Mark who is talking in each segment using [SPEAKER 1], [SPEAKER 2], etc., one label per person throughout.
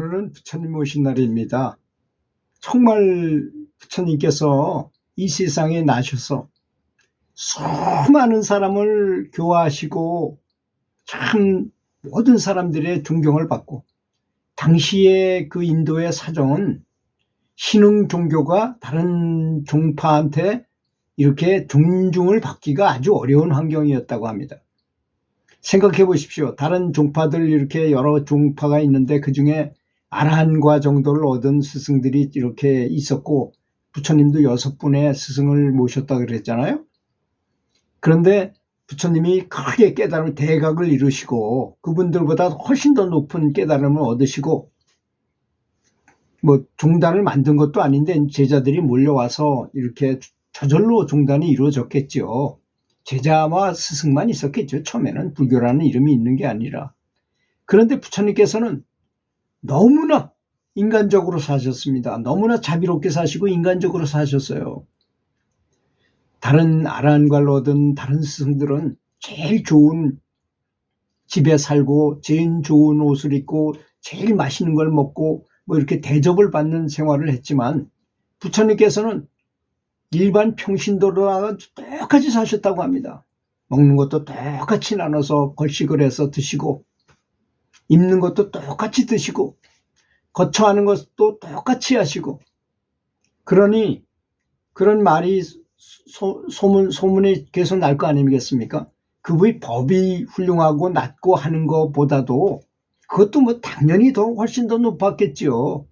[SPEAKER 1] 오늘은 부처님 오신 날입니다. 정말 부처님께서 이 세상에 나셔서 수많은 사람을 교화하시고 참 모든 사람들의 존경을 받고, 당시의 그 인도의 사정은 신흥 종교가 다른 종파한테 이렇게 존중을 받기가 아주 어려운 환경이었다고 합니다. 생각해 보십시오. 다른 종파들 이렇게 여러 종파가 있는데 그중에 아라한과 정도를 얻은 스승들이 이렇게 있었고, 부처님도 6분의 스승을 모셨다 그랬잖아요. 그런데 부처님이 크게 깨달음을, 대각을 이루시고 그분들보다 훨씬 더 높은 깨달음을 얻으시고, 종단을 만든 것도 아닌데 제자들이 몰려와서 이렇게 저절로 종단이 이루어졌겠죠. 제자와 스승만 있었겠죠. 처음에는 불교라는 이름이 있는 게 아니라. 그런데 부처님께서는 너무나 인간적으로 사셨습니다. 너무나 자비롭게 사시고 인간적으로 사셨어요. 다른 아라한과를 얻은 다른 스승들은 제일 좋은 집에 살고 제일 좋은 옷을 입고 제일 맛있는 걸 먹고 이렇게 대접을 받는 생활을 했지만, 부처님께서는 일반 평신도로와 똑같이 사셨다고 합니다. 먹는 것도 똑같이 나눠서 걸식을 해서 드시고, 입는 것도 똑같이 드시고, 거처하는 것도 똑같이 하시고. 그러니 그런 말이 소문이 계속 날 거 아니겠습니까? 그분이 법이 훌륭하고 낮고 하는 것보다도 그것도 당연히 훨씬 더 높았겠지요.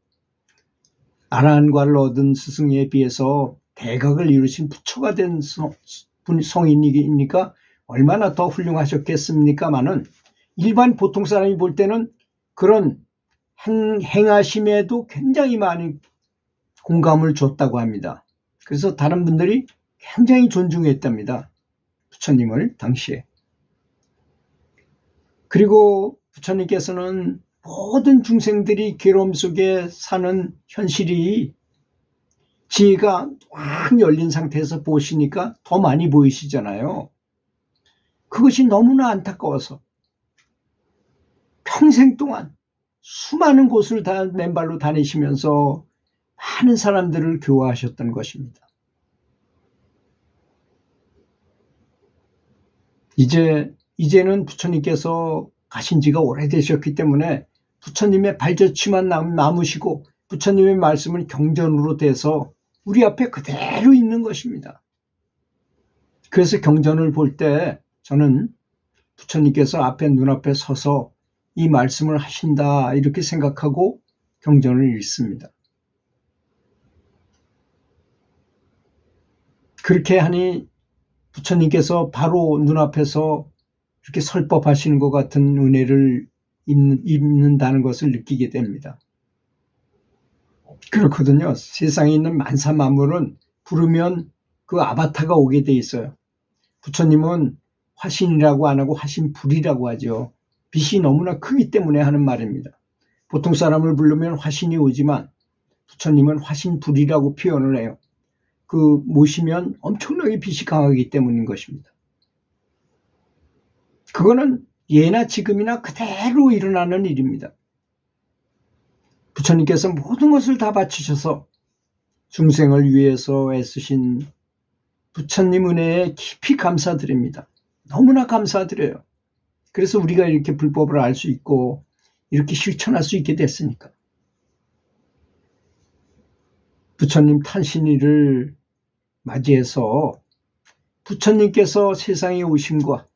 [SPEAKER 1] 아라한과를 얻은 스승에 비해서 대각을 이루신 부처가 된 성인이니까 얼마나 더 훌륭하셨겠습니까마는, 일반 보통 사람이 볼 때는 그런 행하심에도 굉장히 많은 공감을 줬다고 합니다. 그래서 다른 분들이 굉장히 존중했답니다. 부처님을 당시에. 그리고 부처님께서는 모든 중생들이 괴로움 속에 사는 현실이 지혜가 확 열린 상태에서 보시니까 더 많이 보이시잖아요. 그것이 너무나 안타까워서 평생 동안 수많은 곳을 다 맨발로 다니시면서 많은 사람들을 교화하셨던 것입니다. 이제는 부처님께서 가신 지가 오래되셨기 때문에 부처님의 발자취만 남으시고 부처님의 말씀은 경전으로 돼서 우리 앞에 그대로 있는 것입니다. 그래서 경전을 볼 때 저는 부처님께서 눈앞에 서서 이 말씀을 하신다 이렇게 생각하고 경전을 읽습니다. 그렇게 하니 부처님께서 바로 눈앞에서 이렇게 설법하시는 것 같은 은혜를 입는다는 것을 느끼게 됩니다. 그렇거든요. 세상에 있는 만사 만물은 부르면 그 아바타가 오게 돼 있어요. 부처님은 화신이라고 안 하고 화신불이라고 하죠. 빛이 너무나 크기 때문에 하는 말입니다. 보통 사람을 부르면 화신이 오지만 부처님은 화신불이라고 표현을 해요. 모시면 엄청나게 빛이 강하기 때문인 것입니다. 그거는 예나 지금이나 그대로 일어나는 일입니다. 부처님께서 모든 것을 다 바치셔서 중생을 위해서 애쓰신 부처님 은혜에 깊이 감사드립니다. 너무나 감사드려요. 그래서 우리가 이렇게 불법을 알 수 있고 이렇게 실천할 수 있게 됐으니까. 부처님 탄신일을 맞이해서 부처님께서 세상에 오심과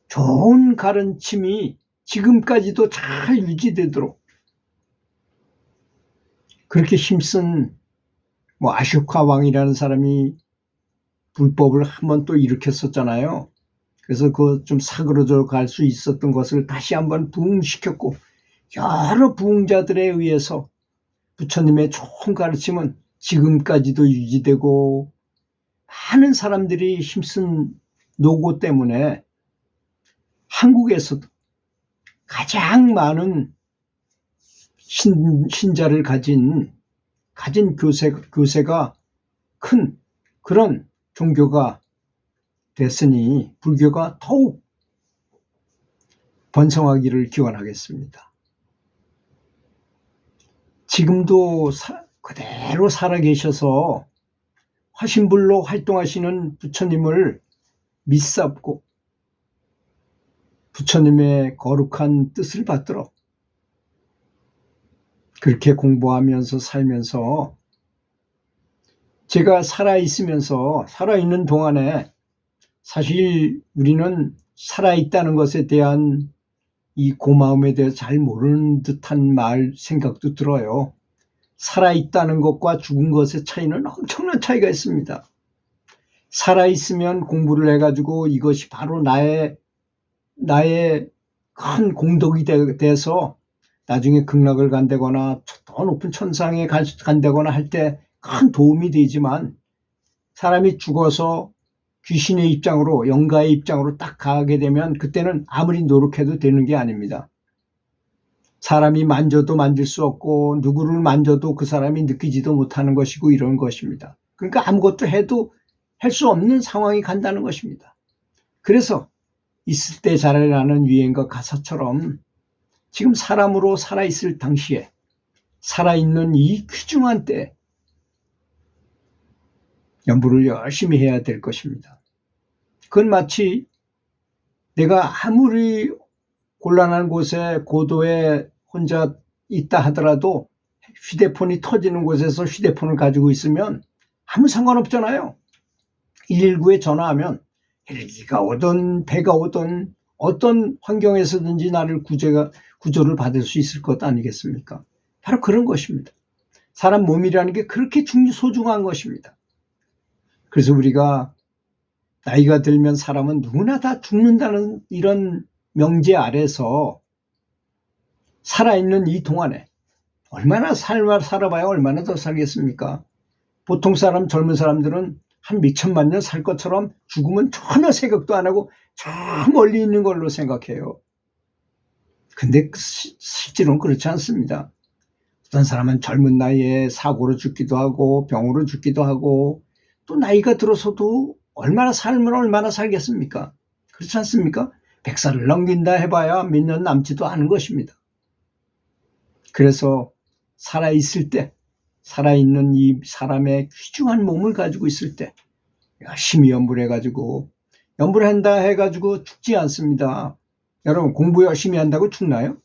[SPEAKER 1] 좋은 가르침이 지금까지도 잘 유지되도록 그렇게 힘쓴 아쇼카 왕이라는 사람이 불법을 한번 또 일으켰었잖아요. 그래서 좀 사그러져 갈 수 있었던 것을 다시 한번 부흥시켰고, 여러 부흥자들에 의해서 부처님의 좋은 가르침은 지금까지도 유지되고, 많은 사람들이 힘쓴 노고 때문에 한국에서도 가장 많은 신자를 가진 교세가 큰 그런 종교가 됐으니 불교가 더욱 번성하기를 기원하겠습니다. 지금도 그대로 살아계셔서 화신불로 활동하시는 부처님을 믿사옵고 부처님의 거룩한 뜻을 받들어 그렇게 공부하면서 살면서 제가 살아있는 동안에 사실 우리는 살아있다는 것에 대한 이 고마움에 대해서 잘 모르는 듯한 생각도 들어요. 살아있다는 것과 죽은 것의 차이는 엄청난 차이가 있습니다. 살아있으면 공부를 해가지고 이것이 바로 나의 큰 공덕이 돼서 나중에 극락을 간다거나 더 높은 천상에 간다거나 할 때 큰 도움이 되지만 사람이 죽어서 귀신의 입장으로 영가의 입장으로 딱 가게 되면 그때는 아무리 노력해도 되는 게 아닙니다. 사람이 만져도 만질 수 없고 누구를 만져도 그 사람이 느끼지도 못하는 것이고 이런 것입니다. 그러니까 아무것도 해도 할 수 없는 상황이 간다는 것입니다. 그래서 있을 때 잘하라는 유행과 가사처럼 지금 사람으로 살아있을 당시에 살아있는 이 귀중한 때 연부를 열심히 해야 될 것입니다. 그건 마치 내가 아무리 곤란한 곳에 고도에 혼자 있다 하더라도 휴대폰이 터지는 곳에서 휴대폰을 가지고 있으면 아무 상관없잖아요. 119에 전화하면 헬기가 오든 배가 오든 어떤 환경에서든지 나를 구조를 받을 수 있을 것 아니겠습니까? 바로 그런 것입니다. 사람 몸이라는 게 그렇게 소중한 것입니다. 그래서 우리가 나이가 들면 사람은 누구나 다 죽는다는 이런 명제 아래서 살아있는 이 동안에 얼마나 살아봐야 얼마나 더 살겠습니까? 보통 젊은 사람들은 한 몇천만 년 살 것처럼 죽으면 전혀 생각도 안 하고 저 멀리 있는 걸로 생각해요. 근데 실제로는 그렇지 않습니다. 어떤 사람은 젊은 나이에 사고로 죽기도 하고 병으로 죽기도 하고 또 나이가 들어서도 삶을 얼마나 살겠습니까? 그렇지 않습니까? 100살을 넘긴다 해봐야 몇 년 남지도 않은 것입니다. 그래서 살아있을 때, 살아있는 이 사람의 귀중한 몸을 가지고 있을 때 열심히 연부를 해가지고 연부를 한다 해가지고 죽지 않습니다. 여러분 공부 열심히 한다고 죽나요?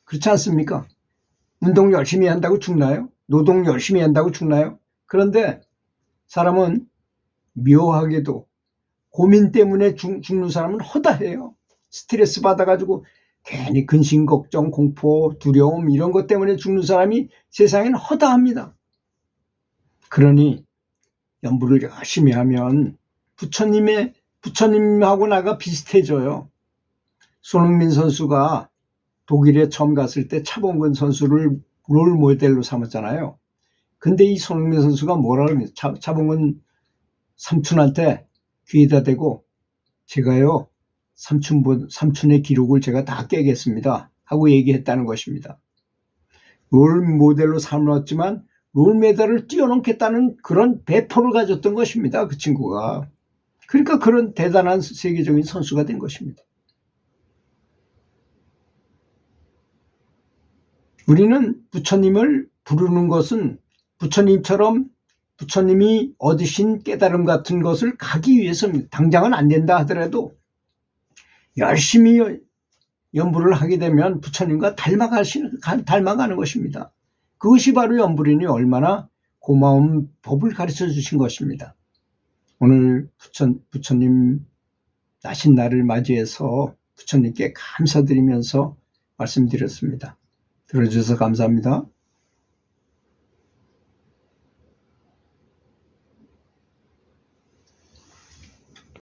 [SPEAKER 1] 그렇지 않습니까? 운동 열심히 한다고 죽나요? 노동 열심히 한다고 죽나요? 그런데 사람은 묘하게도 고민 때문에 죽는 사람은 허다해요. 스트레스 받아가지고 괜히 근심, 걱정, 공포, 두려움 이런 것 때문에 죽는 사람이 세상에는 허다합니다. 그러니 연부를 열심히 하면 부처님하고 나가 비슷해져요. 손흥민 선수가 독일에 처음 갔을 때 차범근 선수를 롤 모델로 삼았잖아요. 근데 이 손흥민 선수가 뭐라 그러면 차범근 삼촌한테 귀에다 대고 제가요 삼촌의 기록을 제가 다 깨겠습니다 하고 얘기했다는 것입니다. 롤 모델로 삼았지만 롤 메달을 뛰어넘겠다는 그런 배포를 가졌던 것입니다. 그 친구가. 그러니까 그런 대단한 세계적인 선수가 된 것입니다. 우리는 부처님을 부르는 것은 부처님처럼 부처님이 얻으신 깨달음 같은 것을 가기 위해서입니다. 당장은 안 된다 하더라도 열심히 연부를 하게 되면 부처님과 닮아가는 것입니다. 그것이 바로 연불이니 얼마나 고마운 법을 가르쳐 주신 것입니다. 오늘 부처님 나신 날을 맞이해서 부처님께 감사드리면서 말씀드렸습니다. 들어주셔서 감사합니다.